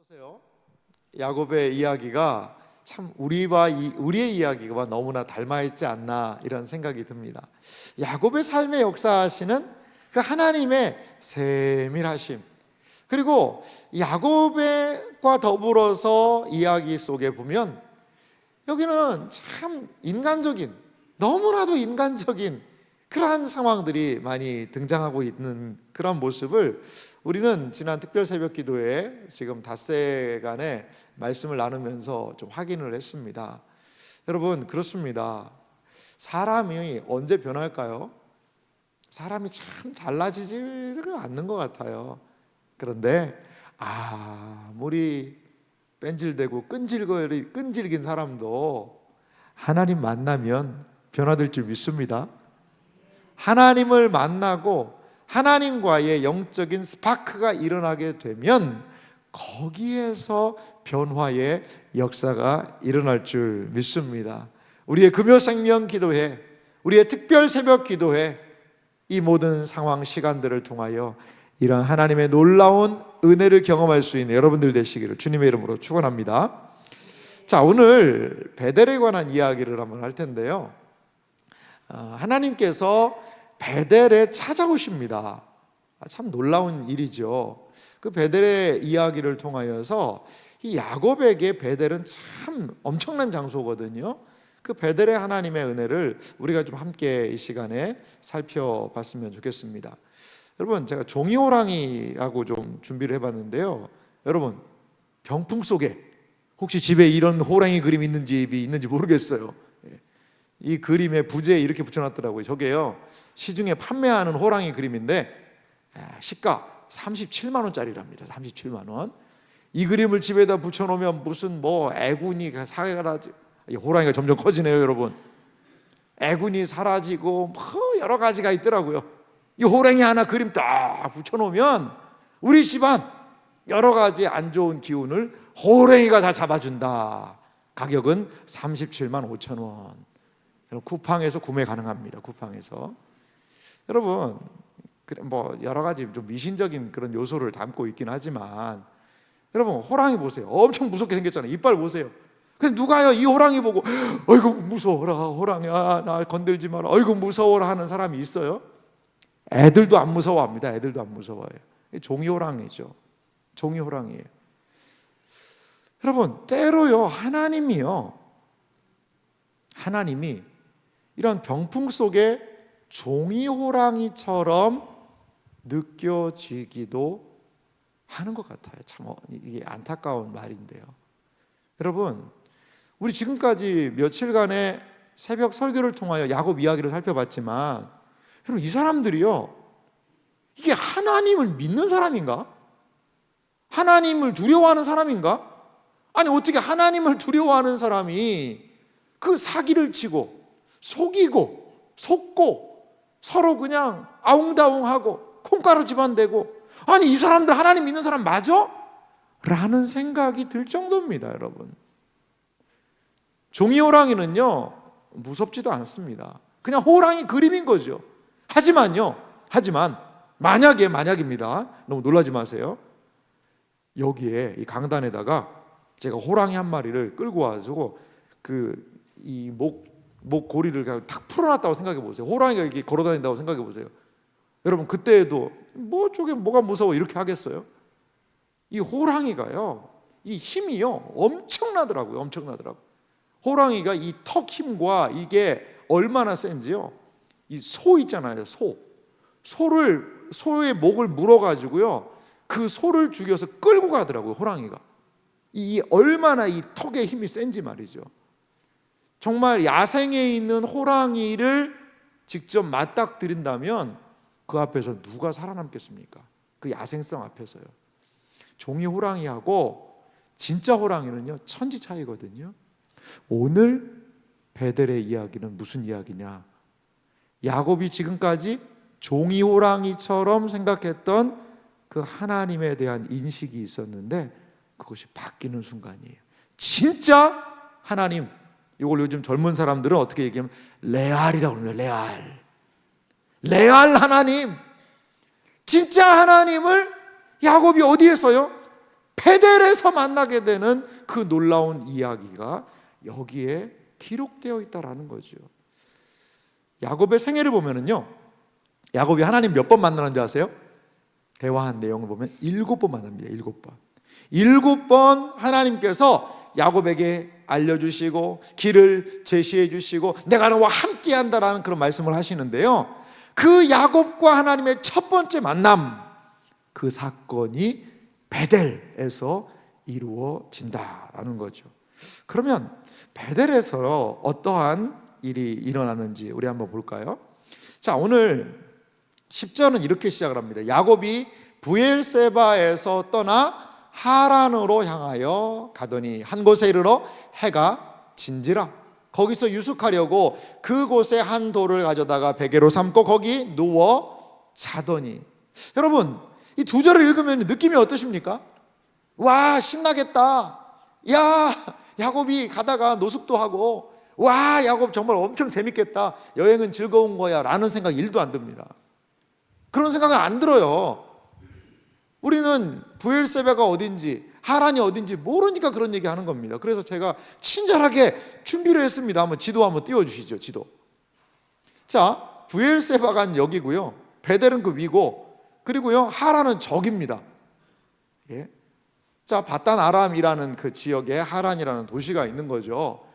보세요. 야곱의 이야기가 참 우리의 이야기가 너무나 닮아 있지 않나 이런 생각이 듭니다. 야곱의 삶의 역사하시는 그 하나님의 세밀하심, 그리고 야곱과 더불어서 이야기 속에 보면 여기는 참 인간적인, 너무나도 인간적인 그러한 상황들이 많이 등장하고 있는 그런 모습을 우리는 지난 특별 새벽 기도에 지금 닷새간의 말씀을 나누면서 좀 확인을 했습니다. 여러분, 그렇습니다. 사람이 언제 변할까요? 사람이 참 달라지지를 않는 것 같아요. 그런데 아무리 뺀질대고 끈질긴 사람도 하나님 만나면 변화될 줄 믿습니다. 하나님을 만나고 하나님과의 영적인 스파크가 일어나게 되면 거기에서 변화의 역사가 일어날 줄 믿습니다. 우리의 금요생명 기도회, 우리의 특별 새벽 기도회, 이 모든 상황 시간들을 통하여 이런 하나님의 놀라운 은혜를 경험할 수 있는 여러분들 되시기를 주님의 이름으로 축원합니다. 자, 오늘 베델에 관한 이야기를 한번 할 텐데요. 하나님께서 베델에 찾아오십니다. 참 놀라운 일이죠. 그 베델의 이야기를 통하여서 이 야곱에게 베델은 참 엄청난 장소거든요. 그 베델의 하나님의 은혜를 우리가 좀 함께 이 시간에 살펴봤으면 좋겠습니다. 여러분, 제가 종이호랑이라고 좀 준비를 해봤는데요. 여러분, 병풍 속에 혹시 집에 이런 호랑이 그림 있는 집이 있는지 모르겠어요. 이 그림에 부제에 이렇게 붙여놨더라고요. 저게요, 시중에 판매하는 호랑이 그림인데 시가 37만 원짜리랍니다. 37만 원. 이 그림을 집에다 붙여놓으면 무슨 애군이 사라지고, 호랑이가 점점 커지네요, 여러분. 애군이 사라지고 여러 가지가 있더라고요. 이 호랑이 하나 그림 딱 붙여놓으면 우리 집안 여러 가지 안 좋은 기운을 호랑이가 다 잡아준다. 가격은 37만 5천 원. 쿠팡에서 구매 가능합니다. 쿠팡에서. 여러분, 여러 가지 좀 미신적인 그런 요소를 담고 있긴 하지만, 여러분, 호랑이 보세요. 엄청 무섭게 생겼잖아요. 이빨 보세요. 근데 누가요 이 호랑이 보고 어이구 무서워라, 호랑이야 나 건들지 마라, 어이구 무서워라 하는 사람이 있어요? 애들도 안 무서워합니다. 애들도 안 무서워해요. 종이호랑이죠. 종이호랑이에요. 여러분, 때로요 하나님이 이런 병풍 속에 종이호랑이처럼 느껴지기도 하는 것 같아요. 참 이게 안타까운 말인데요. 여러분, 우리 지금까지 며칠간의 새벽 설교를 통하여 야곱 이야기를 살펴봤지만, 여러분, 이 사람들이요, 이게 하나님을 믿는 사람인가? 하나님을 두려워하는 사람인가? 아니, 어떻게 하나님을 두려워하는 사람이 그 사기를 치고 속이고 속고 서로 그냥 아웅다웅하고 콩가루 집안 되고, 아니, 이 사람들 하나님 믿는 사람 맞아? 라는 생각이 들 정도입니다. 여러분, 종이호랑이는요 무섭지도 않습니다. 그냥 호랑이 그림인 거죠. 하지만 만약입니다. 너무 놀라지 마세요. 여기에 이 강단에다가 제가 호랑이 한 마리를 끌고 와서 이 목고리를 그냥 탁 풀어놨다고 생각해 보세요. 호랑이가 이렇게 걸어다닌다고 생각해 보세요. 여러분, 그때에도 저게 뭐가 무서워 이렇게 하겠어요? 이 호랑이가요, 이 힘이요 엄청나더라고요. 호랑이가 이 턱 힘과 이게 얼마나 센지요, 이 소 있잖아요, 소의 목을 물어가지고요 그 소를 죽여서 끌고 가더라고요. 호랑이가 얼마나 이 턱의 힘이 센지 말이죠. 정말 야생에 있는 호랑이를 직접 맞닥뜨린다면 그 앞에서 누가 살아남겠습니까? 그 야생성 앞에서요. 종이 호랑이하고 진짜 호랑이는요 천지 차이거든요. 오늘 베델의 이야기는 무슨 이야기냐? 야곱이 지금까지 종이 호랑이처럼 생각했던 그 하나님에 대한 인식이 있었는데 그것이 바뀌는 순간이에요. 진짜 하나님, 이걸 요즘 젊은 사람들은 어떻게 얘기하면 레알이라고 합니다. 레알 하나님, 진짜 하나님을 야곱이 어디에서요? 베델에서 만나게 되는 그 놀라운 이야기가 여기에 기록되어 있다라는 거죠. 야곱의 생애를 보면은요, 야곱이 하나님 몇 번 만나는 줄 아세요? 대화한 내용을 보면 7번 만납니다. 7번. 7번 하나님께서 야곱에게 알려주시고 길을 제시해 주시고 내가 너와 함께 한다라는 그런 말씀을 하시는데요, 그 야곱과 하나님의 첫 번째 만남, 그 사건이 베델에서 이루어진다라는 거죠. 그러면 베델에서 어떠한 일이 일어나는지 우리 한번 볼까요? 자, 오늘 10절은 이렇게 시작을 합니다. 야곱이 브엘세바에서 떠나 하란으로 향하여 가더니 한 곳에 이르러 해가 진지라. 거기서 유숙하려고 그곳에 한 돌을 가져다가 베개로 삼고 거기 누워 자더니. 여러분, 이 두 절을 읽으면 느낌이 어떠십니까? 와, 신나겠다. 야, 야곱이 가다가 노숙도 하고, 와, 야곱 정말 엄청 재밌겠다. 여행은 즐거운 거야 라는 생각 1도 안 듭니다. 그런 생각은 안 들어요. 우리는 브엘세바가 어딘지 하란이 어딘지 모르니까 그런 얘기 하는 겁니다. 그래서 제가 친절하게 준비를 했습니다. 한번 지도 한번 띄워주시죠. 지도. 자, 브엘세바가 여기고요, 베델은 그 위고, 그리고요 하란은 저기입니다. 예. 자, 바단 아람이라는 그 지역에 하란이라는 도시가 있는 거죠.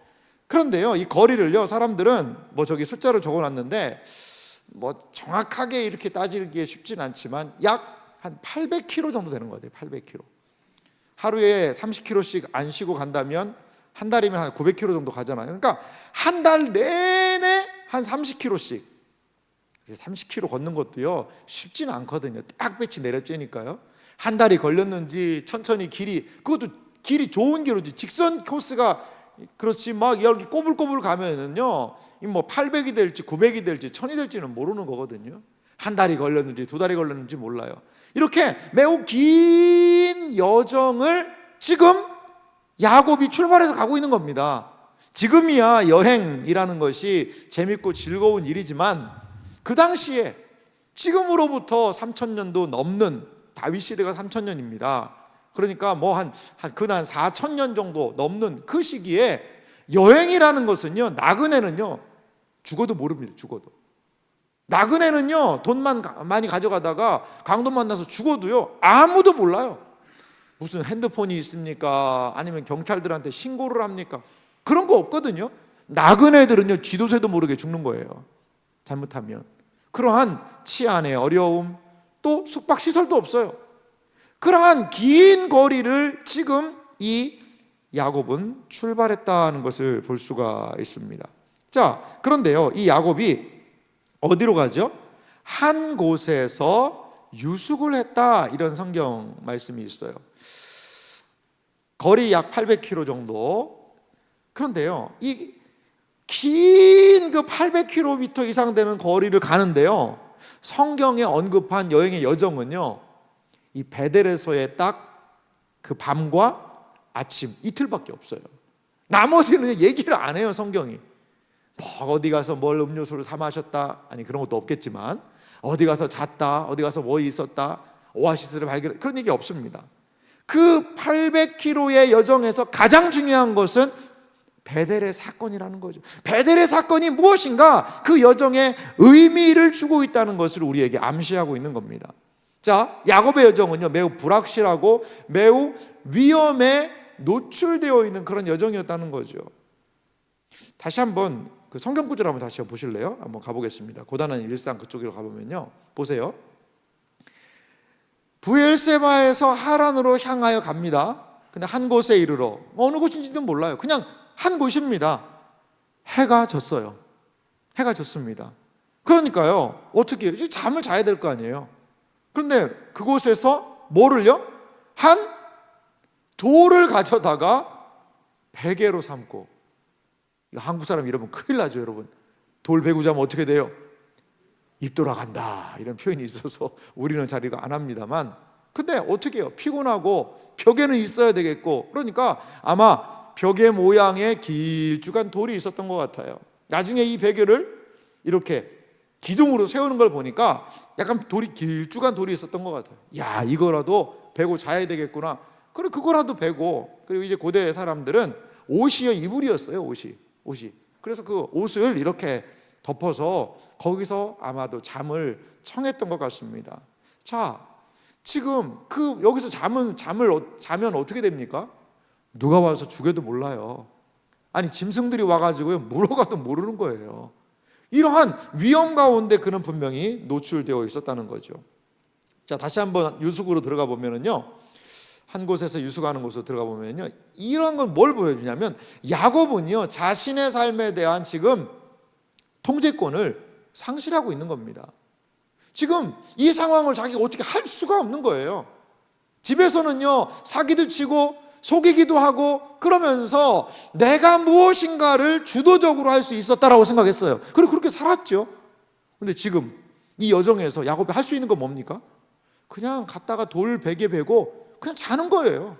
그런데요, 이 거리를요, 사람들은 뭐 저기 숫자를 적어놨는데 뭐 정확하게 이렇게 따지기에 쉽진 않지만 약 한 800km 정도 되는 것 같아요. 800km. 하루에 30km씩 안 쉬고 간다면 한 달이면 한 900km 정도 가잖아요. 그러니까 한 달 내내 한 30km씩. 30km 걷는 것도요 쉽지는 않거든요. 딱 배치 내려쬐니까요. 한 달이 걸렸는지 천천히 그것도 길이 좋은 길이지, 직선 코스가 그렇지 막 여기 꼬불꼬불 가면은요, 뭐 800이 될지 900이 될지 1000이 될지는 모르는 거거든요. 한 달이 걸렸는지 2달이 걸렸는지 몰라요. 이렇게 매우 긴 여정을 지금 야곱이 출발해서 가고 있는 겁니다. 지금이야 여행이라는 것이 재밌고 즐거운 일이지만 그 당시에 지금으로부터 3000년도 넘는, 다윗 시대가 3000년입니다. 그러니까 뭐 한 근한 4000년 정도 넘는 그 시기에 여행이라는 것은요, 나그네는요 죽어도 모릅니다. 죽어도. 나그네는요 돈만 많이 가져가다가 강도 만나서 죽어도요 아무도 몰라요. 무슨 핸드폰이 있습니까? 아니면 경찰들한테 신고를 합니까? 그런 거 없거든요. 나그네들은요 쥐도새도 모르게 죽는 거예요, 잘못하면. 그러한 치안의 어려움, 또 숙박시설도 없어요. 그러한 긴 거리를 지금 이 야곱은 출발했다는 것을 볼 수가 있습니다. 자, 그런데요, 이 야곱이 어디로 가죠? 한 곳에서 유숙을 했다, 이런 성경 말씀이 있어요. 거리 약 800km 정도. 그런데요, 이 긴 그 800km 이상 되는 거리를 가는데요, 성경에 언급한 여행의 여정은요, 이 베델에서의 딱 그 밤과 아침 이틀밖에 없어요. 나머지는 얘기를 안 해요, 성경이. 뭐 어디 가서 뭘 음료수를 사 마셨다, 아니 그런 것도 없겠지만 어디 가서 잤다, 어디 가서 뭐 있었다, 오아시스를 발견, 그런 얘기 없습니다. 그 800km의 여정에서 가장 중요한 것은 베델의 사건이라는 거죠. 베델의 사건이 무엇인가, 그 여정에 의미를 주고 있다는 것을 우리에게 암시하고 있는 겁니다. 자, 야곱의 여정은요 매우 불확실하고 매우 위험에 노출되어 있는 그런 여정이었다는 거죠. 다시 한번 그 성경 구절 한번 다시 보실래요? 한번 가보겠습니다. 고단한 일상 그쪽으로 가보면요, 보세요. 브엘세바에서 하란으로 향하여 갑니다. 근데 한 곳에 이르러, 어느 곳인지도 몰라요. 그냥 한 곳입니다. 해가 졌어요. 해가 졌습니다. 그러니까요, 어떻게 해요? 잠을 자야 될 거 아니에요. 그런데 그곳에서 뭐를요? 한 돌을 가져다가 베개로 삼고. 한국 사람 이러면 큰일 나죠, 여러분. 돌 베고 자면 어떻게 돼요? 입 돌아간다, 이런 표현이 있어서 우리는 잘 이거 안 합니다만, 근데 어떻게 해요? 피곤하고 벽에는 있어야 되겠고, 그러니까 아마 벽의 모양의 길쭉한 돌이 있었던 것 같아요. 나중에 이 베개를 이렇게 기둥으로 세우는 걸 보니까 약간 돌이 길쭉한 돌이 있었던 것 같아요. 야, 이거라도 베고 자야 되겠구나. 그래 그거라도 베고, 그리고 이제 고대 사람들은 옷이요 이불이었어요. 옷이. 그래서 그 옷을 이렇게 덮어서 거기서 아마도 잠을 청했던 것 같습니다. 자, 지금 그 여기서 자면 어떻게 됩니까? 누가 와서 죽여도 몰라요. 아니 짐승들이 와가지고요 물어가도 모르는 거예요. 이러한 위험 가운데 그는 분명히 노출되어 있었다는 거죠. 자, 다시 한번 유숙으로 들어가 보면은요, 한 곳에서 유숙하는 곳으로 들어가 보면요, 이런 건 뭘 보여주냐면 야곱은요 자신의 삶에 대한 지금 통제권을 상실하고 있는 겁니다. 지금 이 상황을 자기가 어떻게 할 수가 없는 거예요. 집에서는요 사기도 치고 속이기도 하고 그러면서 내가 무엇인가를 주도적으로 할 수 있었다라고 생각했어요. 그리고 그렇게 살았죠. 근데 지금 이 여정에서 야곱이 할 수 있는 건 뭡니까? 그냥 갔다가 돌 베개 베고 그냥 자는 거예요.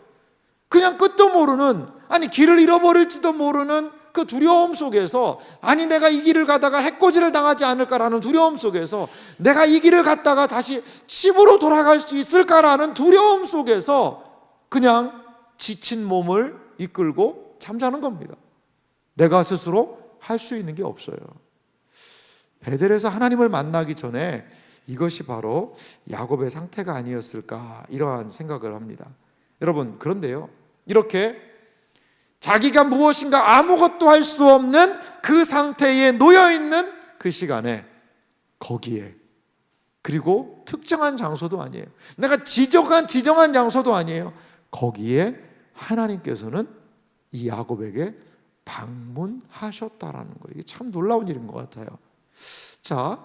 그냥 끝도 모르는, 아니 길을 잃어버릴지도 모르는 그 두려움 속에서, 아니 내가 이 길을 가다가 해코지를 당하지 않을까라는 두려움 속에서, 내가 이 길을 갔다가 다시 집으로 돌아갈 수 있을까라는 두려움 속에서 그냥 지친 몸을 이끌고 잠자는 겁니다. 내가 스스로 할 수 있는 게 없어요. 베델에서 하나님을 만나기 전에 이것이 바로 야곱의 상태가 아니었을까, 이러한 생각을 합니다. 여러분, 그런데요, 이렇게 자기가 무엇인가 아무것도 할 수 없는 그 상태에 놓여있는 그 시간에, 거기에, 그리고 특정한 장소도 아니에요, 내가 지정한 장소도 아니에요, 거기에 하나님께서는 이 야곱에게 방문하셨다라는 거예요. 이게 참 놀라운 일인 것 같아요. 자,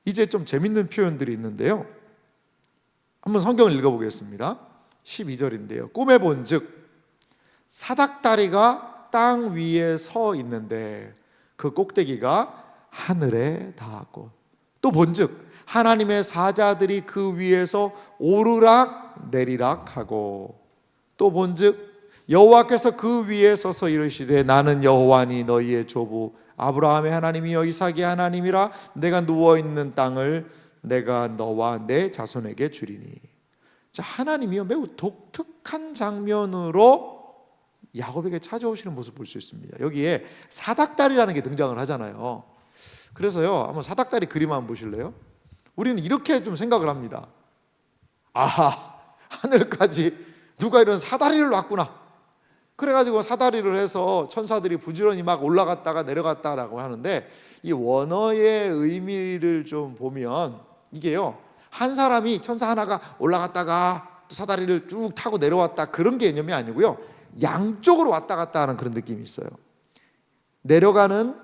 이제 좀 재밌는 표현들이 있는데요, 한번 성경을 읽어보겠습니다. 12절인데요. 꿈에 본즉 사닥다리가 땅 위에 서 있는데 그 꼭대기가 하늘에 닿았고, 또 본즉 하나님의 사자들이 그 위에서 오르락 내리락 하고, 또 본즉 여호와께서 그 위에 서서 이르시되 나는 여호와니 너희의 조부 아브라함의 하나님이여 이삭의 하나님이라 내가 누워있는 땅을 내가 너와 내 자손에게 주리니. 자, 하나님이요 매우 독특한 장면으로 야곱에게 찾아오시는 모습을 볼 수 있습니다. 여기에 사닥다리라는 게 등장을 하잖아요. 그래서요, 한번 사닥다리 그림 한번 보실래요? 우리는 이렇게 좀 생각을 합니다. 아하, 하늘까지 누가 이런 사다리를 놨구나. 그래가지고 사다리를 해서 천사들이 부지런히 막 올라갔다가 내려갔다라고 하는데, 이 원어의 의미를 좀 보면 이게요, 한 사람이, 천사 하나가 올라갔다가 또 사다리를 쭉 타고 내려왔다, 그런 개념이 아니고요, 양쪽으로 왔다 갔다 하는 그런 느낌이 있어요. 내려가는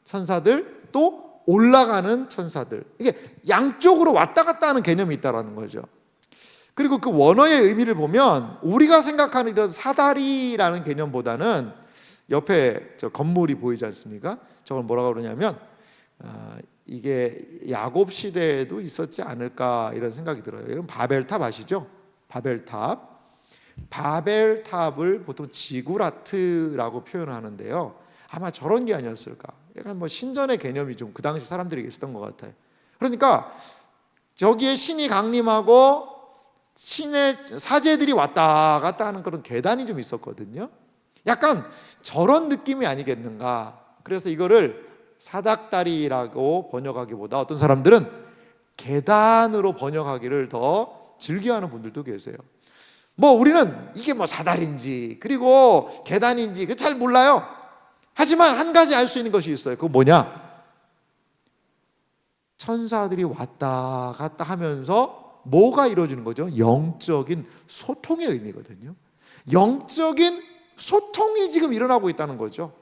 천사들, 또 올라가는 천사들, 이게 양쪽으로 왔다 갔다 하는 개념이 있다는 거죠. 그리고 그 원어의 의미를 보면 우리가 생각하는 이런 사다리라는 개념보다는, 옆에 저 건물이 보이지 않습니까? 저걸 뭐라고 그러냐면 이게 야곱 시대에도 있었지 않을까, 이런 생각이 들어요. 이건 바벨탑 아시죠? 바벨탑을 보통 지구라트라고 표현하는데요, 아마 저런 게 아니었을까. 약간 뭐 신전의 개념이 좀 그 당시 사람들에게 있었던 것 같아요. 그러니까 저기에 신이 강림하고 신의 사제들이 왔다 갔다 하는 그런 계단이 좀 있었거든요. 약간 저런 느낌이 아니겠는가. 그래서 이거를 사닥다리라고 번역하기보다 어떤 사람들은 계단으로 번역하기를 더 즐겨하는 분들도 계세요. 뭐 우리는 이게 뭐 사다리인지 그리고 계단인지 그 잘 몰라요. 하지만 한 가지 알 수 있는 것이 있어요. 그거 뭐냐? 천사들이 왔다 갔다 하면서 뭐가 이루어지는 거죠? 영적인 소통의 의미거든요. 영적인 소통이 지금 일어나고 있다는 거죠.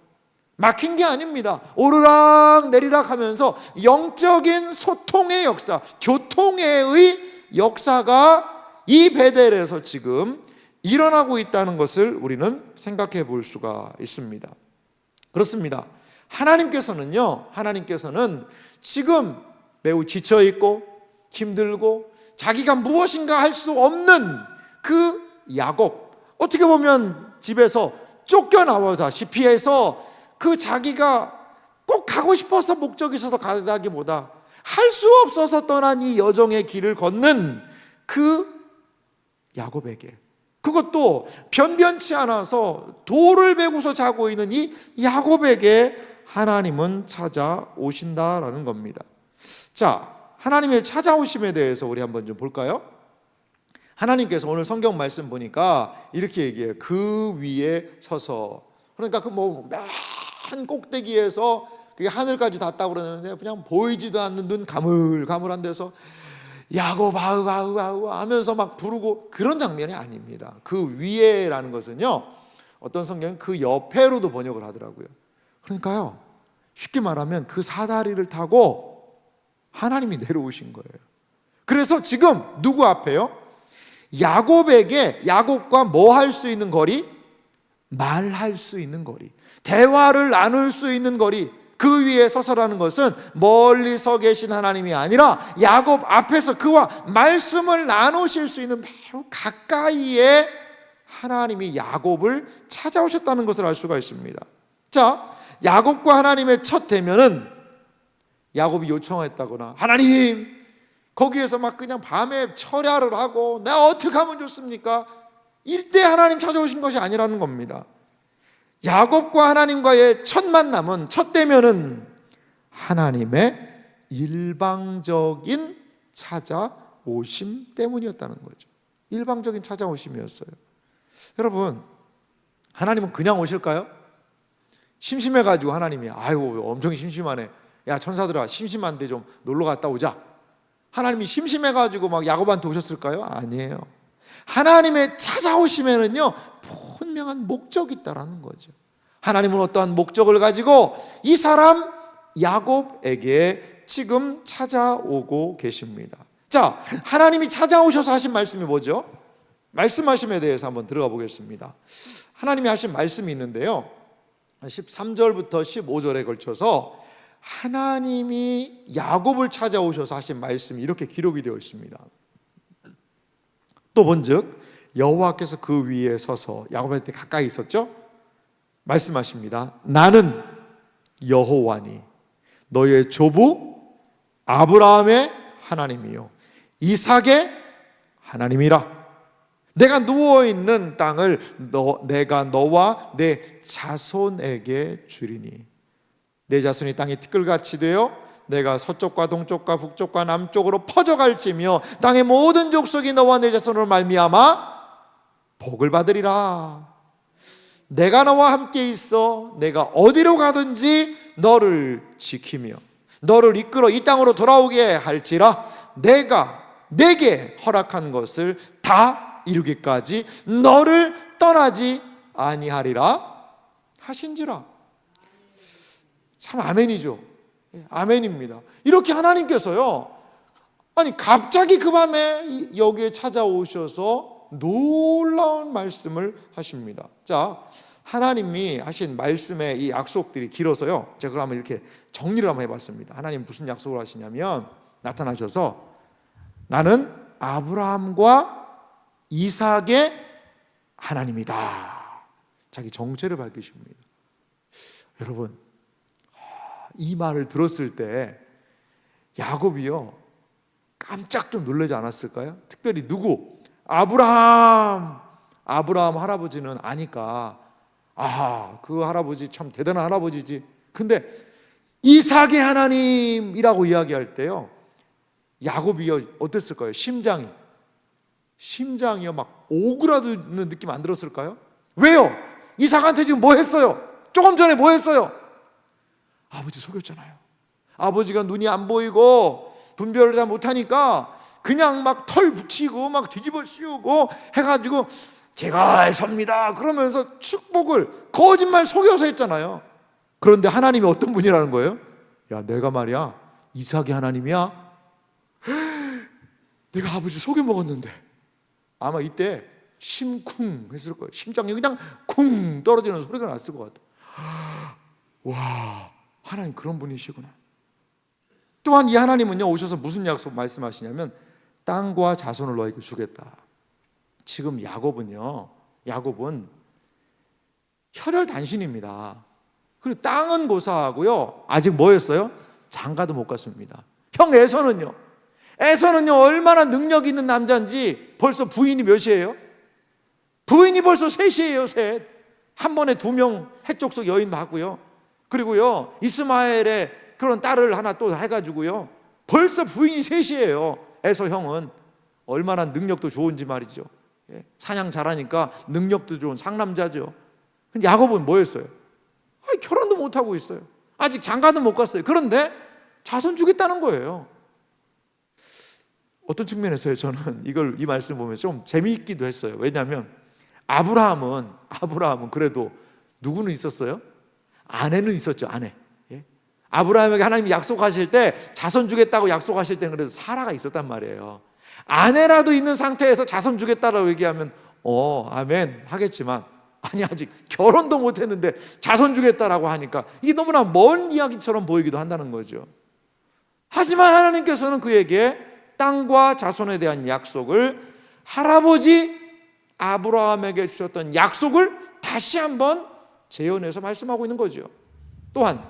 막힌 게 아닙니다. 오르락 내리락 하면서 영적인 소통의 역사, 교통의 역사가 이 베델에서 지금 일어나고 있다는 것을 우리는 생각해 볼 수가 있습니다. 그렇습니다. 하나님께서는 지금 매우 지쳐 있고 힘들고 자기가 무엇인가 할 수 없는 그 야곱, 어떻게 보면 집에서 쫓겨나와다시피 해서 그 자기가 꼭 가고 싶어서 목적이 있어서 가다기보다 할 수 없어서 떠난 이 여정의 길을 걷는 그 야곱에게 그것도 변변치 않아서 돌을 베고서 자고 있는 이 야곱에게 하나님은 찾아오신다라는 겁니다. 자, 하나님의 찾아오심에 대해서 우리 한번 좀 볼까요? 하나님께서 오늘 성경 말씀 보니까 이렇게 얘기해요. 그 위에 서서. 그러니까 그 뭐 한 꼭대기에서 그게 하늘까지 닿다고 그러는데 그냥 보이지도 않는 눈 가물가물한 데서 야곱 아우 아우 아우 하면서 막 부르고 그런 장면이 아닙니다. 그 위에라는 것은요, 어떤 성경은 그 옆에로도 번역을 하더라고요. 그러니까요, 쉽게 말하면 그 사다리를 타고 하나님이 내려오신 거예요. 그래서 지금 누구 앞에요? 야곱에게, 야곱과 뭐 할 수 있는 거리? 말할 수 있는 거리, 대화를 나눌 수 있는 거리. 그 위에 서서라는 것은 멀리 서 계신 하나님이 아니라 야곱 앞에서 그와 말씀을 나누실 수 있는 매우 가까이에 하나님이 야곱을 찾아오셨다는 것을 알 수가 있습니다. 자, 야곱과 하나님의 첫 대면은 야곱이 요청했다거나 하나님 거기에서 막 그냥 밤에 철야를 하고 내가 어떻게 하면 좋습니까? 이때 하나님 찾아오신 것이 아니라는 겁니다. 야곱과 하나님과의 첫 만남은, 첫 대면은 하나님의 일방적인 찾아오심 때문이었다는 거죠. 일방적인 찾아오심이었어요. 여러분, 하나님은 그냥 오실까요? 심심해가지고 하나님이 아이고 엄청 심심하네, 야 천사들아 심심한데 좀 놀러 갔다 오자, 하나님이 심심해가지고 막 야곱한테 오셨을까요? 아니에요. 하나님의 찾아오심에는요 분명한 목적이 있다라는 거죠. 하나님은 어떠한 목적을 가지고 이 사람 야곱에게 지금 찾아오고 계십니다. 자, 하나님이 찾아오셔서 하신 말씀이 뭐죠? 말씀하심에 대해서 한번 들어가 보겠습니다. 하나님이 하신 말씀이 있는데요, 13절부터 15절에 걸쳐서 하나님이 야곱을 찾아오셔서 하신 말씀이 이렇게 기록이 되어 있습니다. 또 본즉 여호와께서 그 위에 서서 야곱한테 가까이 있었죠. 말씀하십니다. 나는 여호와니 너의 조부 아브라함의 하나님이요 이삭의 하나님이라. 내가 누워있는 땅을 내가 너와 내 자손에게 주리니 내 자손이 땅이 티끌같이 되어 내가 서쪽과 동쪽과 북쪽과 남쪽으로 퍼져갈지며 땅의 모든 족속이 너와 내 자손으로 말미암아 복을 받으리라. 내가 너와 함께 있어 내가 어디로 가든지 너를 지키며 너를 이끌어 이 땅으로 돌아오게 할지라. 내가 내게 허락한 것을 다 이루기까지 너를 떠나지 아니하리라 하신지라. 참 아멘이죠. 아멘입니다. 이렇게 하나님께서요, 아니 갑자기 그 밤에 여기에 찾아오셔서 놀라운 말씀을 하십니다. 자, 하나님이 하신 말씀의 이 약속들이 길어서요, 제가 그럼 이렇게 정리를 한번 해봤습니다. 하나님 무슨 약속을 하시냐면 나타나셔서 나는 아브라함과 이삭의 하나님이다, 자기 정체를 밝히십니다. 여러분, 이 말을 들었을 때 야곱이요 깜짝 좀 놀라지 않았을까요? 특별히 누구? 아브라함 할아버지는 아니까 그 할아버지 참 대단한 할아버지지. 근데 이삭의 하나님이라고 이야기할 때요 야곱이요 어땠을까요? 심장이요 막 오그라드는 느낌 안 들었을까요? 왜요? 이삭한테 지금 뭐 했어요? 조금 전에 뭐 했어요? 아버지 속였잖아요. 아버지가 눈이 안 보이고 분별을 다 못하니까 그냥 막 털 붙이고 막 뒤집어 씌우고 해가지고 제가 섭니다 그러면서 축복을 거짓말 속여서 했잖아요. 그런데 하나님이 어떤 분이라는 거예요? 야, 내가 말이야 이삭의 하나님이야. 내가 아버지 속여먹었는데. 아마 이때 심쿵 했을 거예요. 심장이 그냥 쿵 떨어지는 소리가 났을 것 같아요. 와, 하나님 그런 분이시구나. 또한 이 하나님은요 오셔서 무슨 약속 말씀하시냐면 땅과 자손을 너에게 주겠다. 지금 야곱은 혈혈단신입니다. 그리고 땅은 고사하고요 아직 뭐였어요? 장가도 못 갔습니다. 형 에서는요 얼마나 능력 있는 남자인지 벌써 부인이 몇이에요? 부인이 벌써 셋이에요. 셋. 한 번에 2명 해족속 여인 낳고요. 그리고요 이스마엘의 그런 딸을 하나 또 해가지고요 벌써 부인이 셋이에요. 에서 형은 얼마나 능력도 좋은지 말이죠. 사냥 잘하니까 능력도 좋은 상남자죠. 근데 야곱은 뭐였어요? 결혼도 못하고 있어요. 아직 장가도 못 갔어요. 그런데 자손 주겠다는 거예요. 어떤 측면에서요 저는 이 말씀 보면 좀 재미있기도 했어요. 왜냐하면 아브라함은 그래도 누구는 있었어요? 아내는 있었죠. 아내. 아브라함에게 하나님이 약속하실 때 자손 주겠다고 약속하실 때는 그래도 사라가 있었단 말이에요. 아내라도 있는 상태에서 자손 주겠다라고 얘기하면 아멘 하겠지만, 아니 아직 결혼도 못했는데 자손 주겠다라고 하니까 이게 너무나 먼 이야기처럼 보이기도 한다는 거죠. 하지만 하나님께서는 그에게 땅과 자손에 대한 약속을, 할아버지 아브라함에게 주셨던 약속을 다시 한번 재현해서 말씀하고 있는 거죠. 또한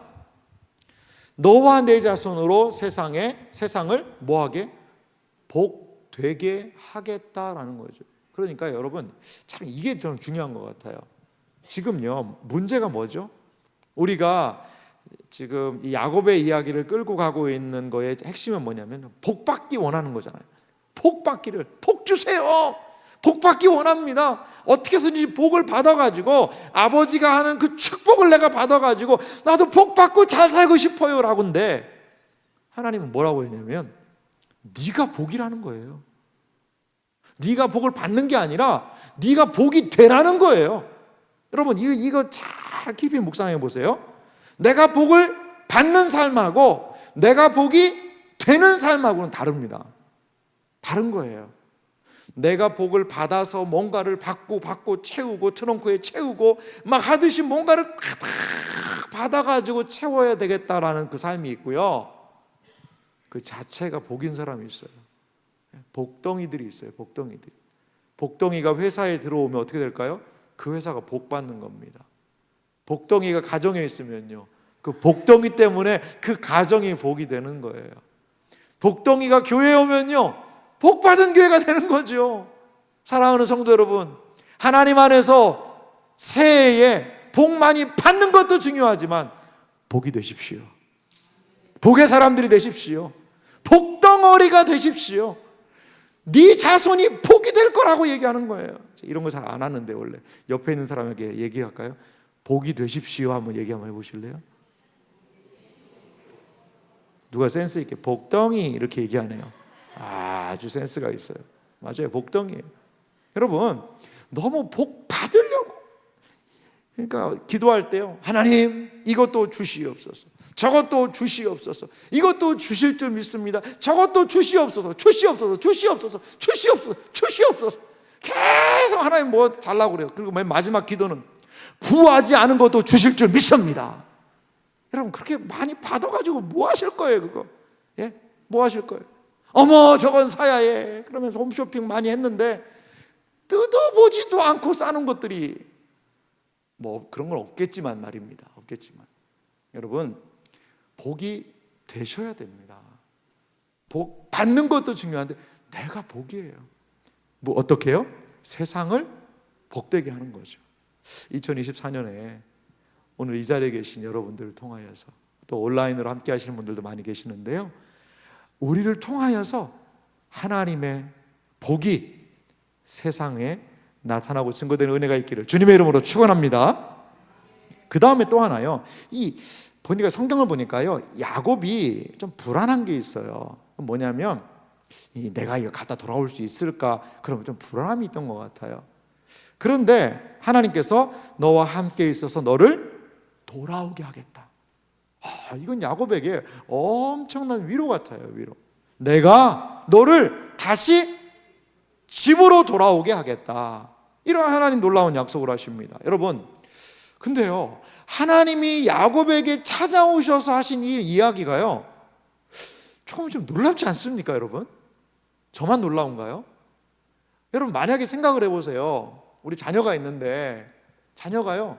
너와 내 자손으로 세상을 뭐하게? 복되게 하겠다라는 거죠. 그러니까 여러분 참 이게 좀 중요한 것 같아요. 지금요 문제가 뭐죠? 우리가 지금 이 야곱의 이야기를 끌고 가고 있는 거의 핵심은 뭐냐면 복 받기 원하는 거잖아요. 복 주세요. 복 받기 원합니다. 어떻게 해서든지 복을 받아가지고 아버지가 하는 그 축복을 내가 받아가지고 나도 복 받고 잘 살고 싶어요 라고인데, 하나님은 뭐라고 했냐면 네가 복이라는 거예요. 네가 복을 받는 게 아니라 네가 복이 되라는 거예요. 여러분 이거 잘 깊이 묵상해 보세요. 내가 복을 받는 삶하고 내가 복이 되는 삶하고는 다릅니다. 다른 거예요. 내가 복을 받아서 뭔가를 받고 채우고 트렁크에 채우고 막 하듯이 뭔가를 가득 받아가지고 채워야 되겠다라는 그 삶이 있고요, 그 자체가 복인 사람이 있어요. 복덩이들이 있어요. 복덩이가 회사에 들어오면 어떻게 될까요? 그 회사가 복 받는 겁니다. 복덩이가 가정에 있으면요 그 복덩이 때문에 그 가정이 복이 되는 거예요. 복덩이가 교회에 오면요 복 받은 교회가 되는 거죠. 사랑하는 성도 여러분, 하나님 안에서 새해에 복 많이 받는 것도 중요하지만 복이 되십시오. 복의 사람들이 되십시오. 복덩어리가 되십시오. 네 자손이 복이 될 거라고 얘기하는 거예요. 이런 거 잘 안 하는데 원래 옆에 있는 사람에게 얘기할까요? 복이 되십시오 한번 얘기 한번 해보실래요? 누가 센스 있게 복덩이 이렇게 얘기하네요. 아주 센스가 있어요. 맞아요, 복덩이에요. 여러분 너무 복 받으려고, 그러니까 기도할 때요 하나님 이것도 주시옵소서, 저것도 주시옵소서, 이것도 주실 줄 믿습니다, 저것도 주시옵소서, 계속 하나님 뭐 잘라고 그래요. 그리고 맨 마지막 기도는 구하지 않은 것도 주실 줄 믿습니다. 여러분 그렇게 많이 받아가지고 뭐 하실 거예요 그거? 뭐 하실 거예요? 어머 저건 사야 해 그러면서 홈쇼핑 많이 했는데 뜯어보지도 않고 싸는 것들이 뭐 그런 건 없겠지만 말입니다. 없겠지만 여러분 복이 되셔야 됩니다. 복 받는 것도 중요한데 내가 복이에요. 뭐 어떻게 해요? 세상을 복되게 하는 거죠. 2024년에 오늘 이 자리에 계신 여러분들을 통하여서, 또 온라인으로 함께 하시는 분들도 많이 계시는데요, 우리를 통하여서 하나님의 복이 세상에 나타나고 증거되는 은혜가 있기를 주님의 이름으로 축원합니다. 그 다음에 또 하나요, 보니까 성경을 보니까요 야곱이 좀 불안한 게 있어요. 뭐냐면 내가 이거 갖다 돌아올 수 있을까, 그러면 좀 불안함이 있던 것 같아요. 그런데 하나님께서 너와 함께 있어서 너를 돌아오게 하겠다. 이건 야곱에게 엄청난 위로 같아요. 위로. 내가 너를 다시 집으로 돌아오게 하겠다. 이런 하나님 놀라운 약속을 하십니다. 여러분 근데요 하나님이 야곱에게 찾아오셔서 하신 이 이야기가요 조금 좀 놀랍지 않습니까 여러분? 저만 놀라운가요? 여러분 만약에 생각을 해보세요. 우리 자녀가 있는데 자녀가요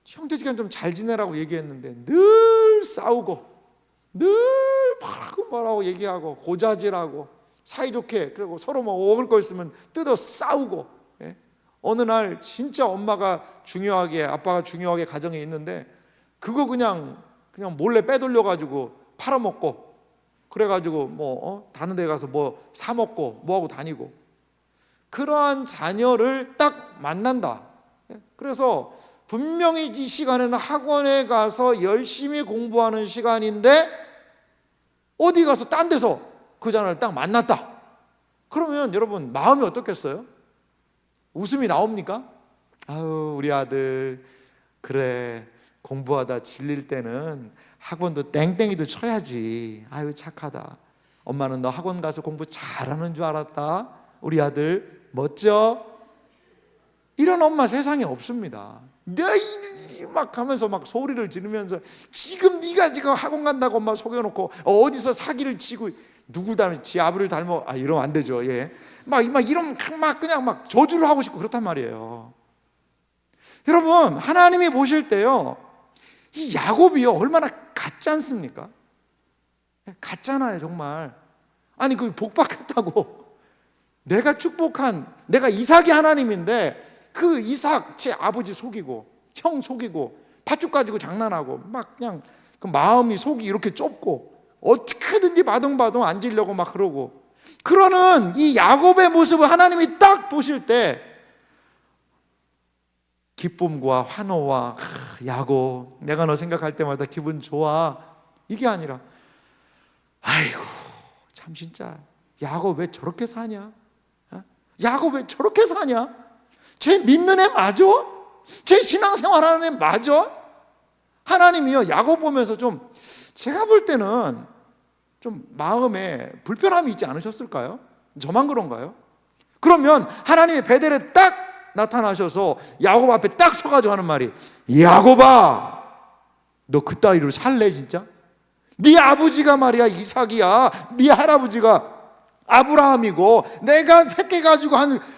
형제지간 좀 잘 지내라고 얘기했는데 늘 싸우고 늘 뭐라고 얘기하고 고자질하고 사이좋게, 그리고 서로 뭐 먹을 거 있으면 뜯어 싸우고, 예? 어느 날 진짜 엄마가 중요하게, 아빠가 중요하게 가정에 있는데 그거 그냥 몰래 빼돌려 가지고 팔아먹고, 그래가지고 뭐 다른 데 가서 뭐 사 먹고 뭐 하고 다니고, 그러한 자녀를 딱 만난다. 그래서 분명히 이 시간에는 학원에 가서 열심히 공부하는 시간인데 어디 가서 딴 데서 그 자녀를 딱 만났다. 그러면 여러분 마음이 어떻겠어요? 웃음이 나옵니까? 아유, 우리 아들 그래, 공부하다 질릴 때는 학원도 땡땡이도 쳐야지. 아유, 착하다. 엄마는 너 학원 가서 공부 잘하는 줄 알았다. 우리 아들 멋져. 이런 엄마 세상에 없습니다. 막 하면서 막 소리를 지르면서 지금 네가 지금 학원 간다고 엄마 속여놓고 어디서 사기를 치고 누구 닮은 지 아버지를 닮아, 이러면 안 되죠. 예. 막 이러면 막 그냥 막 저주를 하고 싶고 그렇단 말이에요. 여러분, 하나님이 보실 때요, 이 야곱이요 얼마나 같지 않습니까? 같잖아요, 정말. 아니, 그 복받겠다고 내가 축복한, 내가 이삭이 하나님인데 그 이삭 제 아버지 속이고 형 속이고 팥죽 가지고 장난하고 막 그냥 그 마음이 속이 이렇게 좁고 어떻게든지 바둥바둥 앉으려고 막 그러고, 그러는 이 야곱의 모습을 하나님이 딱 보실 때 기쁨과 환호와 야곱 내가 너 생각할 때마다 기분 좋아, 이게 아니라 아이고 참 진짜 야곱 왜 저렇게 사냐, 야곱 왜 저렇게 사냐, 쟤 믿는 애 맞아? 쟤 신앙생활하는 애 맞아? 하나님이요 야곱 보면서 좀, 제가 볼 때는 좀 마음에 불편함이 있지 않으셨을까요? 저만 그런가요? 그러면 하나님이 베델에 딱 나타나셔서 야곱 앞에 딱 서가지고 하는 말이, 야곱아 너 그따위로 살래 진짜? 네 아버지가 말이야 이삭이야, 네 할아버지가 아브라함이고 내가 새끼 가지고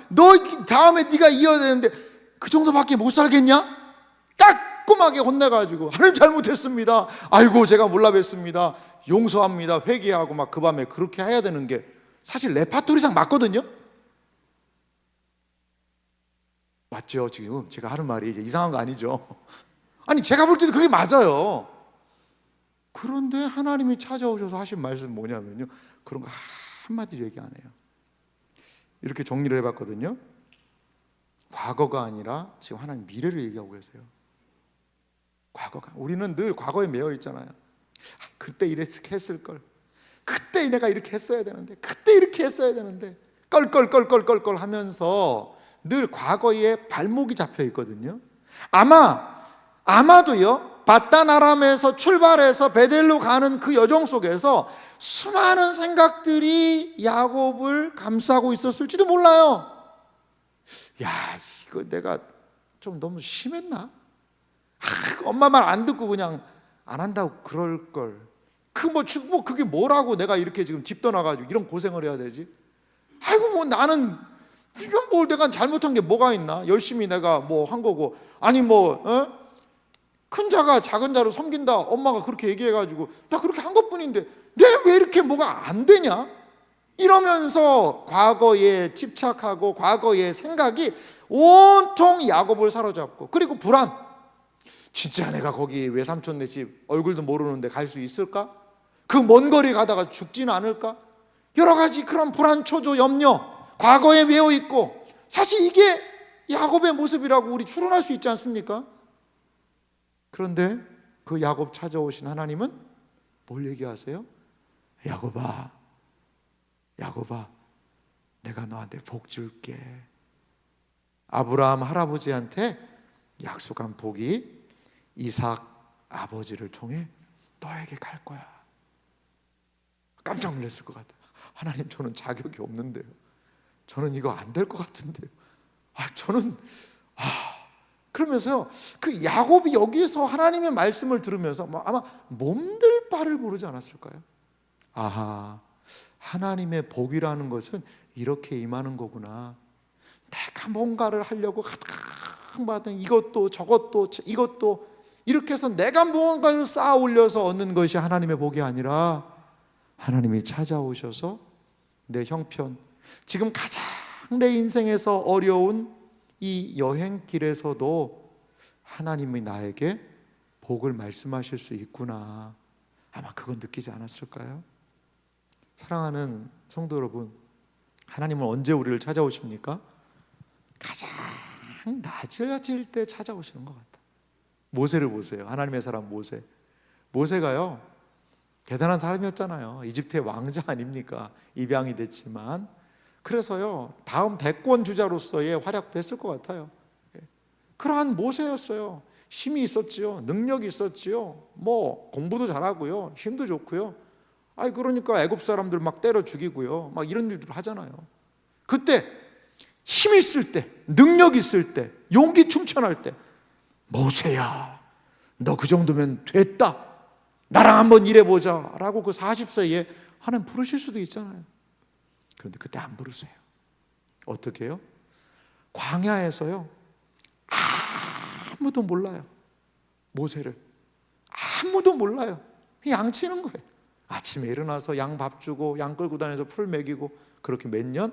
너 다음에 네가 이어야 되는데 그 정도밖에 못 살겠냐? 따끔하게 혼내가지고 하나님 잘못했습니다, 아이고 제가 몰라 뵀습니다, 용서합니다, 회개하고 막 그 밤에 그렇게 해야 되는 게 사실 레파토리상 맞거든요. 맞죠? 지금 제가 하는 말이 이제 이상한 거 아니죠? 아니 제가 볼 때도 그게 맞아요. 그런데 하나님이 찾아오셔서 하신 말씀은 뭐냐면요, 그런 거 한마디로 얘기 안 해요. 이렇게 정리를 해봤거든요. 과거가 아니라 지금 하나님 미래를 얘기하고 계세요. 과거가, 우리는 늘 과거에 매여 있잖아요. 그때 이렇게 했을걸, 그때 내가 이렇게 했어야 되는데, 그때 이렇게 했어야 되는데, 껄껄껄껄껄껄 하면서 늘 과거에 발목이 잡혀 있거든요. 아마도요 바단 아람에서 출발해서 베델로 가는 그 여정 속에서 수많은 생각들이 야곱을 감싸고 있었을지도 몰라요. 야, 이거 내가 좀 너무 심했나? 엄마 말 안 듣고 그냥 안 한다고 그럴 걸. 그게 뭐라고 내가 이렇게 지금 집 떠나가지고 이런 고생을 해야 되지? 아이고 뭐 나는 이건 뭘 내가 잘못한 게 뭐가 있나? 열심히 내가 뭐 한 거고, 아니 큰 자가 작은 자를 섬긴다 엄마가 그렇게 얘기해가지고 나 그렇게 한 것뿐인데 내가 왜 이렇게 뭐가 안 되냐? 이러면서 과거에 집착하고 과거의 생각이 온통 야곱을 사로잡고, 그리고 불안. 진짜 내가 거기 외삼촌네 집 얼굴도 모르는데 갈 수 있을까? 그 먼 거리 가다가 죽지는 않을까? 여러 가지 그런 불안, 초조, 염려, 과거에 매여 있고, 사실 이게 야곱의 모습이라고 우리 추론할 수 있지 않습니까? 그런데 그 야곱 찾아오신 하나님은 뭘 얘기하세요? 야곱아, 야곱아, 내가 너한테 복 줄게. 아브라함 할아버지한테 약속한 복이 이삭 아버지를 통해 너에게 갈 거야. 깜짝 놀랐을 것 같아요. 하나님, 저는 자격이 없는데요, 저는 이거 안 될 것 같은데요, 그러면서요 그 야곱이 여기에서 하나님의 말씀을 들으면서 아마 몸들 바를 모르지 않았을까요? 아하, 하나님의 복이라는 것은 이렇게 임하는 거구나. 내가 뭔가를 하려고 가득받은 이것도 저것도 이것도 이렇게 해서 내가 무언가를 쌓아 올려서 얻는 것이 하나님의 복이 아니라, 하나님이 찾아오셔서 내 형편, 지금 가장 내 인생에서 어려운 이 여행길에서도 하나님이 나에게 복을 말씀하실 수 있구나. 아마 그건 느끼지 않았을까요? 사랑하는 성도 여러분, 하나님은 언제 우리를 찾아오십니까? 가장 낮아질 때 찾아오시는 것 같아요. 모세를 보세요. 하나님의 사람 모세. 모세가요, 대단한 사람이었잖아요. 이집트의 왕자 아닙니까? 입양이 됐지만. 그래서요, 다음 대권 주자로서의 활약도 했을 것 같아요. 그러한 모세였어요. 힘이 있었지요. 능력이 있었지요. 뭐 공부도 잘하고요. 힘도 좋고요. 그러니까 애굽 사람들 막 때려 죽이고요. 막 이런 일들을 하잖아요. 그때 힘 있을 때, 능력 있을 때, 용기 충천할 때, 모세야, 너 그 정도면 됐다. 나랑 한번 일해보자 라고 그 40세에 하나님 부르실 수도 있잖아요. 그런데 그때 안 부르세요. 어떻게 해요? 광야에서요, 아무도 몰라요. 모세를 아무도 몰라요. 양치는 거예요. 아침에 일어나서 양 밥 주고 양 끌고 다녀서 풀 먹이고, 그렇게 몇 년?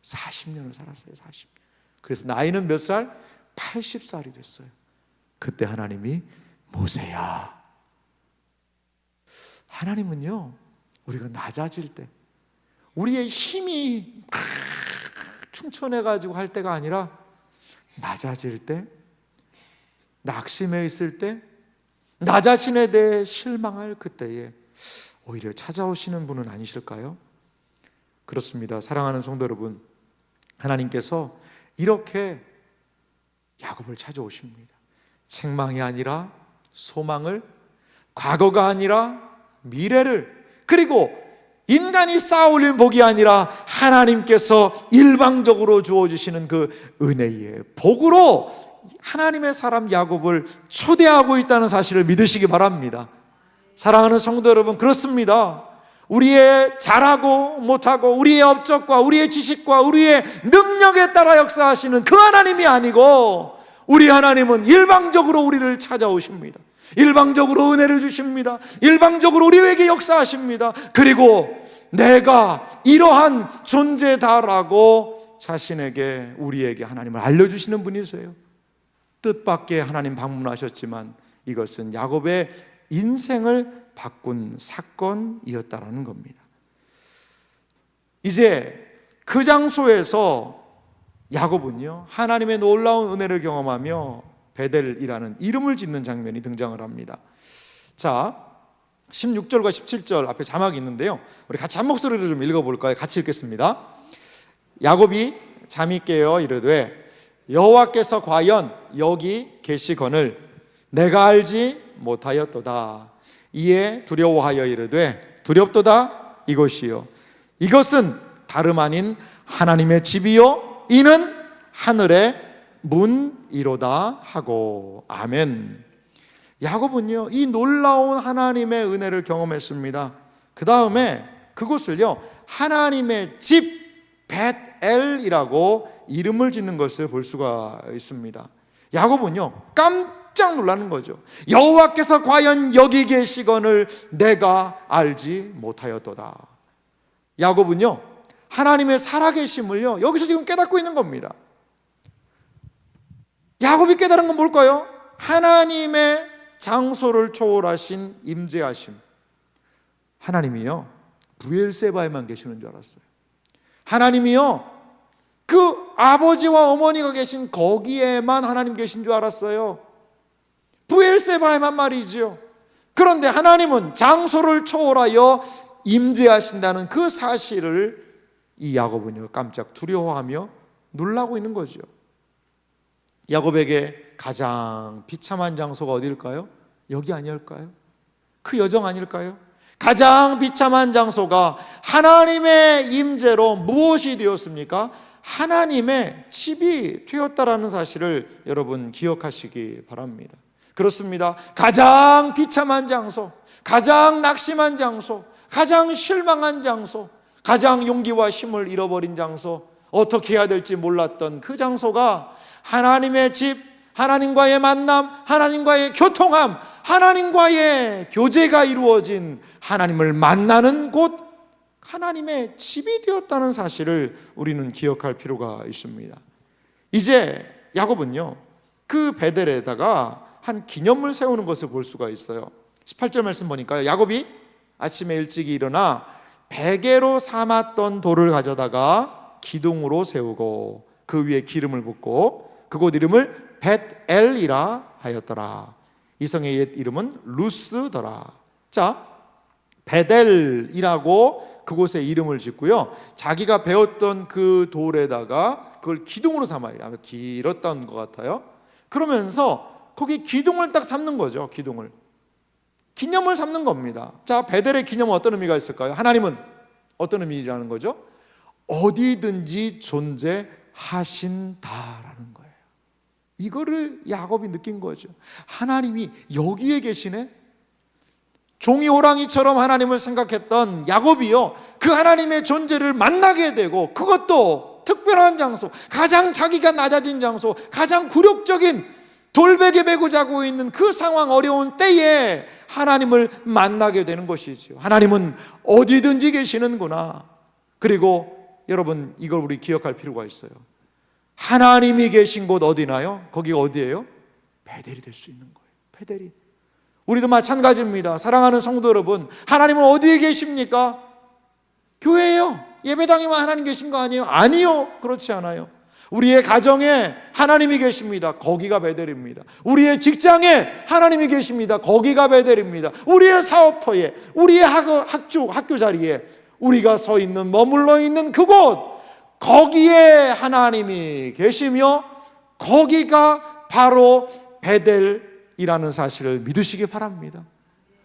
40년을 살았어요. 40년. 그래서 나이는 몇 살? 80살이 됐어요. 그때 하나님이 모세야. 하나님은요, 우리가 낮아질 때, 우리의 힘이 막 충천해가지고 할 때가 아니라 낮아질 때, 낙심해 있을 때, 나 자신에 대해 실망할 그때에 오히려 찾아오시는 분은 아니실까요? 그렇습니다. 사랑하는 성도 여러분, 하나님께서 이렇게 야곱을 찾아오십니다. 책망이 아니라 소망을, 과거가 아니라 미래를, 그리고 인간이 쌓아올린 복이 아니라 하나님께서 일방적으로 주어주시는 그 은혜의 복으로 하나님의 사람 야곱을 초대하고 있다는 사실을 믿으시기 바랍니다. 사랑하는 성도 여러분, 그렇습니다. 우리의 잘하고 못하고 우리의 업적과 우리의 지식과 우리의 능력에 따라 역사하시는 그 하나님이 아니고, 우리 하나님은 일방적으로 우리를 찾아오십니다. 일방적으로 은혜를 주십니다. 일방적으로 우리에게 역사하십니다. 그리고 내가 이러한 존재다라고 자신에게, 우리에게 하나님을 알려주시는 분이세요. 뜻밖의 하나님 방문하셨지만 이것은 야곱의 인생을 바꾼 사건이었다라는 겁니다. 이제 그 장소에서 야곱은요, 하나님의 놀라운 은혜를 경험하며 베델이라는 이름을 짓는 장면이 등장을 합니다. 자, 16절과 17절 앞에 자막이 있는데요, 우리 같이 한 목소리로 좀 읽어볼까요? 같이 읽겠습니다. 야곱이 잠이 깨어 이르되 여호와께서 과연 여기 계시거늘 내가 알지 못하였도다. 이에 두려워하여 이르되 두렵도다 이것이요, 이것은 다름 아닌 하나님의 집이요 이는 하늘의 문이로다 하고. 아멘. 야곱은요, 이 놀라운 하나님의 은혜를 경험했습니다. 그 다음에 그곳을요, 하나님의 집 벳엘이라고 이름을 짓는 것을 볼 수가 있습니다. 야곱은요, 깜짝 놀라는 거죠. 여호와께서 과연 여기 계시거늘 내가 알지 못하였도다. 야곱은요, 하나님의 살아계심을요, 여기서 지금 깨닫고 있는 겁니다. 야곱이 깨달은 건 뭘까요? 하나님의 장소를 초월하신 임재하심. 하나님이요, 브엘세바에만 계시는 줄 알았어요. 하나님이요, 그 아버지와 어머니가 계신 거기에만 하나님 계신 줄 알았어요. 브엘세바에만 말이죠. 그런데 하나님은 장소를 초월하여 임재하신다는 그 사실을 이 야곱은요, 깜짝 두려워하며 놀라고 있는 거죠. 야곱에게 가장 비참한 장소가 어디일까요? 여기 아닐까요? 그 여정 아닐까요? 가장 비참한 장소가 하나님의 임재로 무엇이 되었습니까? 하나님의 집이 되었다라는 사실을 여러분 기억하시기 바랍니다. 그렇습니다. 가장 비참한 장소, 가장 낙심한 장소, 가장 실망한 장소, 가장 용기와 힘을 잃어버린 장소, 어떻게 해야 될지 몰랐던 그 장소가 하나님의 집, 하나님과의 만남, 하나님과의 교통함, 하나님과의 교제가 이루어진, 하나님을 만나는 곳, 하나님의 집이 되었다는 사실을 우리는 기억할 필요가 있습니다. 이제 야곱은요, 그 베델에다가 한 기념을 세우는 것을 볼 수가 있어요. 18절 말씀 보니까요, 야곱이 아침에 일찍 일어나 베개로 삼았던 돌을 가져다가 기둥으로 세우고 그 위에 기름을 붓고 그곳 이름을 벳엘이라 하였더라. 이 성의 옛 이름은 루스더라. 자, 베델이라고 그곳에 이름을 짓고요, 자기가 배웠던 그 돌에다가 그걸 기둥으로 삼아요. 아마 길었던 것 같아요. 그러면서 거기 기둥을 딱 삼는 거죠. 기념을 삼는 겁니다. 자, 베델의 기념은 어떤 의미가 있을까요? 하나님은 어떤 의미라는 거죠? 어디든지 존재하신다라는 거예요. 이거를 야곱이 느낀 거죠. 하나님이 여기에 계시네. 종이 호랑이처럼 하나님을 생각했던 야곱이요, 그 하나님의 존재를 만나게 되고, 그것도 특별한 장소, 가장 자기가 낮아진 장소, 가장 굴욕적인 돌베개 메고 자고 있는 그 상황, 어려운 때에 하나님을 만나게 되는 것이죠. 하나님은 어디든지 계시는구나. 그리고 여러분, 이걸 우리 기억할 필요가 있어요. 하나님이 계신 곳 어디나요? 거기가 어디예요? 베델이 될 수 있는 거예요. 베델이. 우리도 마찬가지입니다. 사랑하는 성도 여러분, 하나님은 어디에 계십니까? 교회예요. 예배당에만 하나님 계신 거 아니에요? 아니요, 그렇지 않아요. 우리의 가정에 하나님이 계십니다. 거기가 베델입니다. 우리의 직장에 하나님이 계십니다. 거기가 베델입니다. 우리의 사업터에, 우리의 학교 자리에 우리가 서 있는, 머물러 있는 그곳, 거기에 하나님이 계시며 거기가 바로 베델이라는 사실을 믿으시기 바랍니다.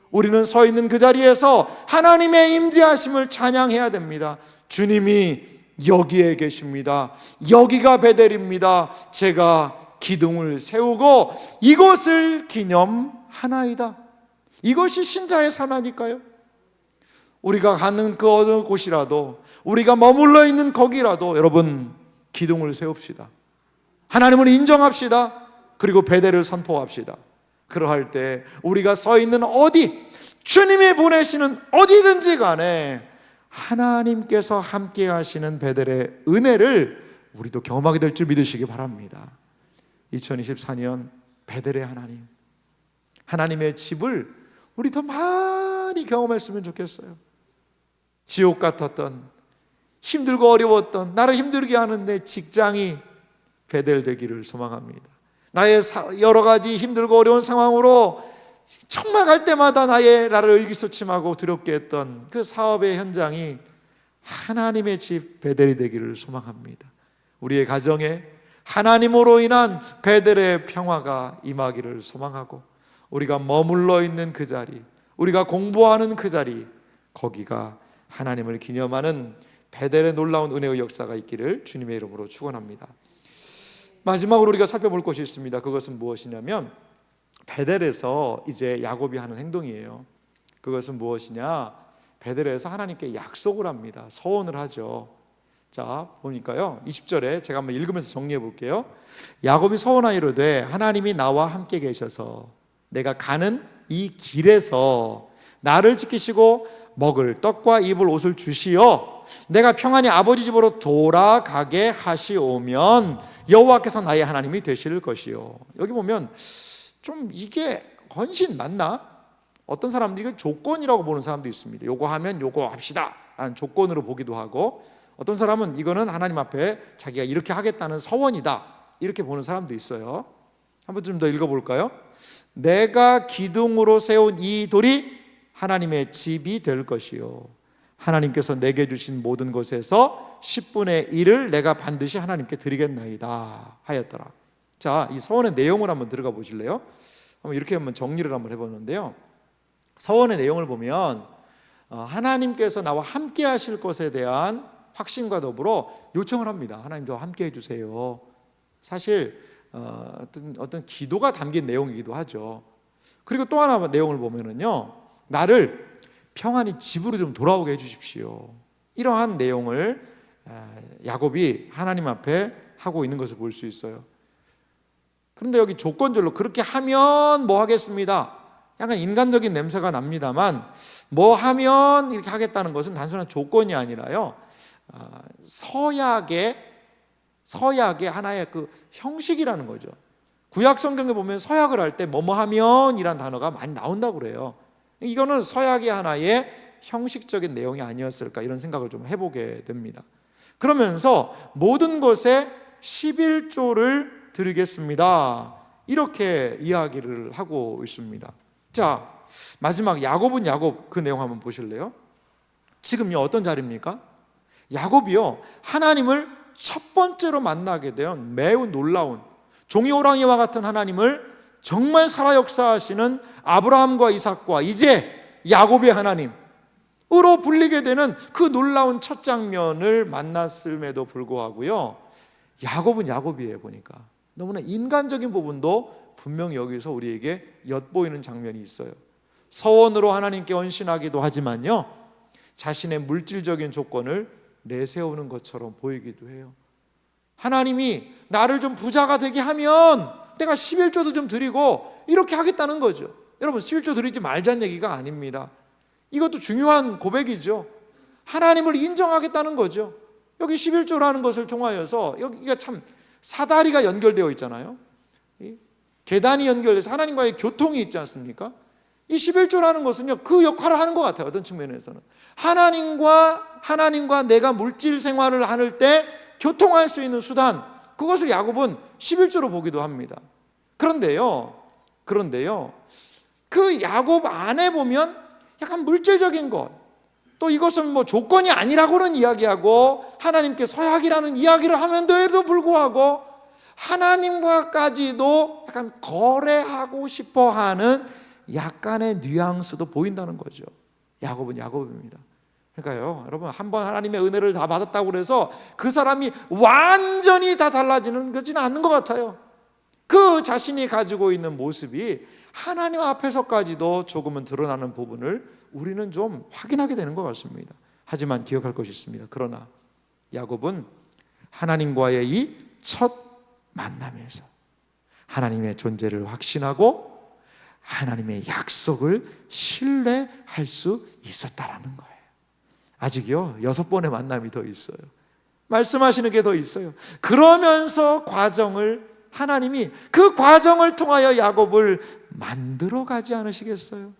우리는 서 있는 그 자리에서 하나님의 임재하심을 찬양해야 됩니다. 주님이 여기에 계십니다. 여기가 베델입니다. 제가 기둥을 세우고 이곳을 기념하나이다. 이것이 신자의 삶이니까요. 우리가 가는 그 어느 곳이라도, 우리가 머물러 있는 거기라도 여러분, 기둥을 세웁시다. 하나님을 인정합시다. 그리고 베델을 선포합시다. 그러할 때 우리가 서 있는 어디, 주님이 보내시는 어디든지 간에 하나님께서 함께 하시는 베델의 은혜를 우리도 경험하게 될 줄 믿으시기 바랍니다. 2024년 베델의 하나님, 하나님의 집을 우리 더 많이 경험했으면 좋겠어요. 지옥 같았던, 힘들고 어려웠던, 나를 힘들게 하는 내 직장이 베델 되기를 소망합니다. 나의 여러 가지 힘들고 어려운 상황으로 정말 갈 때마다 나를 의기소침하고 두렵게 했던 그 사업의 현장이 하나님의 집 베델이 되기를 소망합니다. 우리의 가정에 하나님으로 인한 베델의 평화가 임하기를 소망하고, 우리가 머물러 있는 그 자리, 우리가 공부하는 그 자리, 거기가 하나님을 기념하는 베델의 놀라운 은혜의 역사가 있기를 주님의 이름으로 축원합니다. 마지막으로 우리가 살펴볼 것이 있습니다. 그것은 무엇이냐면, 베델에서 이제 야곱이 하는 행동이에요. 그것은 무엇이냐? 베델에서 하나님께 약속을 합니다. 서원을 하죠. 자, 보니까요, 20절에 제가 한번 읽으면서 정리해 볼게요. 야곱이 서원하이로되 하나님이 나와 함께 계셔서 내가 가는 이 길에서 나를 지키시고 먹을 떡과 입을 옷을 주시어 내가 평안히 아버지 집으로 돌아가게 하시오면 여호와께서 나의 하나님이 되실 것이요. 여기 보면 좀 이게 헌신 맞나? 어떤 사람들이 이거 조건이라고 보는 사람도 있습니다. 요거 하면 요거 합시다 라는 조건으로 보기도 하고, 어떤 사람은 이거는 하나님 앞에 자기가 이렇게 하겠다는 서원이다 이렇게 보는 사람도 있어요. 한번 좀 더 읽어볼까요? 내가 기둥으로 세운 이 돌이 하나님의 집이 될 것이요 하나님께서 내게 주신 모든 것에서 10분의 1을 내가 반드시 하나님께 드리겠나이다 하였더라. 자, 이 서원의 내용을 한번 들어가 보실래요? 이렇게 한번 정리를 한번 해보는데요, 서원의 내용을 보면 하나님께서 나와 함께 하실 것에 대한 확신과 더불어 요청을 합니다. 하나님 저와 함께 해주세요. 사실 어떤 기도가 담긴 내용이기도 하죠. 그리고 또 하나 내용을 보면은요, 나를 평안히 집으로 좀 돌아오게 해주십시오. 이러한 내용을 야곱이 하나님 앞에 하고 있는 것을 볼 수 있어요. 그런데 여기 조건절로 그렇게 하면 뭐 하겠습니다, 약간 인간적인 냄새가 납니다만 뭐 하면 이렇게 하겠다는 것은 단순한 조건이 아니라요, 서약의 하나의 그 형식이라는 거죠. 구약 성경에 보면 서약을 할 때 뭐뭐 하면이란 단어가 많이 나온다고 그래요. 이거는 서약의 하나의 형식적인 내용이 아니었을까, 이런 생각을 좀 해보게 됩니다. 그러면서 모든 것에 11조를 드리겠습니다, 이렇게 이야기를 하고 있습니다. 자, 마지막 야곱은 야곱, 그 내용 한번 보실래요? 지금요 어떤 자리입니까? 야곱이요 하나님을 첫 번째로 만나게 된 매우 놀라운, 종이 호랑이와 같은 하나님을 정말 살아 역사하시는 아브라함과 이삭과 이제 야곱의 하나님으로 불리게 되는 그 놀라운 첫 장면을 만났음에도 불구하고요, 야곱은 야곱이에요. 보니까 너무나 인간적인 부분도 분명히 여기서 우리에게 엿보이는 장면이 있어요. 서원으로 하나님께 헌신하기도 하지만요, 자신의 물질적인 조건을 내세우는 것처럼 보이기도 해요. 하나님이 나를 좀 부자가 되게 하면 내가 11조도 좀 드리고 이렇게 하겠다는 거죠. 여러분, 11조 드리지 말자는 얘기가 아닙니다. 이것도 중요한 고백이죠. 하나님을 인정하겠다는 거죠. 여기 11조라는 것을 통하여서, 여기가 참 사다리가 연결되어 있잖아요. 계단이 연결돼서 하나님과의 교통이 있지 않습니까? 이 11조라는 것은요 그 역할을 하는 것 같아요. 어떤 측면에서는 하나님과 내가 물질 생활을 할 때 교통할 수 있는 수단, 그것을 야곱은 11조로 보기도 합니다. 그런데요 그 야곱 안에 보면 약간 물질적인 것, 또 이것은 뭐 조건이 아니라고는 이야기하고 하나님께 서약이라는 이야기를 하면서도 불구하고 하나님과까지도 약간 거래하고 싶어하는 약간의 뉘앙스도 보인다는 거죠. 야곱은 야곱입니다. 그러니까요 여러분, 한번 하나님의 은혜를 다 받았다고 해서 그 사람이 완전히 다 달라지는 것지는 않는 것 같아요. 그 자신이 가지고 있는 모습이 하나님 앞에서까지도 조금은 드러나는 부분을 우리는 좀 확인하게 되는 것 같습니다. 하지만 기억할 것이 있습니다. 그러나 야곱은 하나님과의 이 첫 만남에서 하나님의 존재를 확신하고 하나님의 약속을 신뢰할 수 있었다라는 거예요. 아직요 6번의 만남이 더 있어요. 말씀하시는 게 더 있어요. 그러면서 하나님이 그 과정을 통하여 야곱을 만들어 가지 않으시겠어요?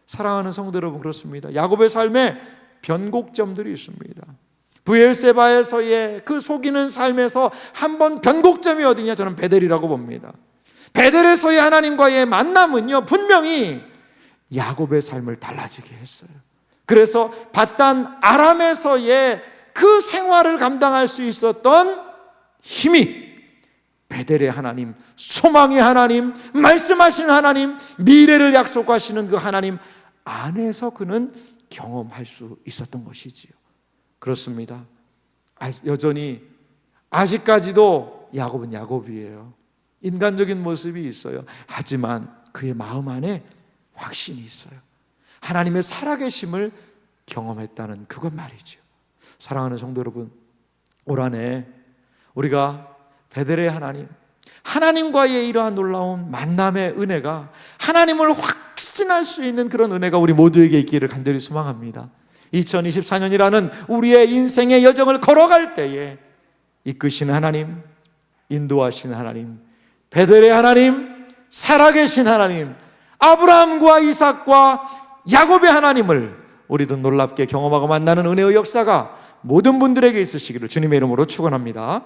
사랑하는 성도 여러분, 그렇습니다. 야곱의 삶에 변곡점들이 있습니다. 브엘세바에서의 그 속이는 삶에서 한 번 변곡점이 어디냐? 저는 베델이라고 봅니다. 베델에서의 하나님과의 만남은요 분명히 야곱의 삶을 달라지게 했어요. 그래서 밧단 아람에서의 그 생활을 감당할 수 있었던 힘이 베델의 하나님, 소망의 하나님, 말씀하신 하나님, 미래를 약속하시는 그 하나님 안에서 그는 경험할 수 있었던 것이지요. 그렇습니다. 여전히 아직까지도 야곱은 야곱이에요. 인간적인 모습이 있어요. 하지만 그의 마음 안에 확신이 있어요. 하나님의 살아계심을 경험했다는 그것 말이죠. 사랑하는 성도 여러분, 올 한해 우리가 베델의 하나님과의 이러한 놀라운 만남의 은혜가, 하나님을 확신할 수 있는 그런 은혜가 우리 모두에게 있기를 간절히 소망합니다. 2024년이라는 우리의 인생의 여정을 걸어갈 때에 이끄시는 하나님, 인도하시는 하나님, 베델의 하나님, 살아계신 하나님, 아브라함과 이삭과 야곱의 하나님을 우리도 놀랍게 경험하고 만나는 은혜의 역사가 모든 분들에게 있으시기를 주님의 이름으로 축원합니다.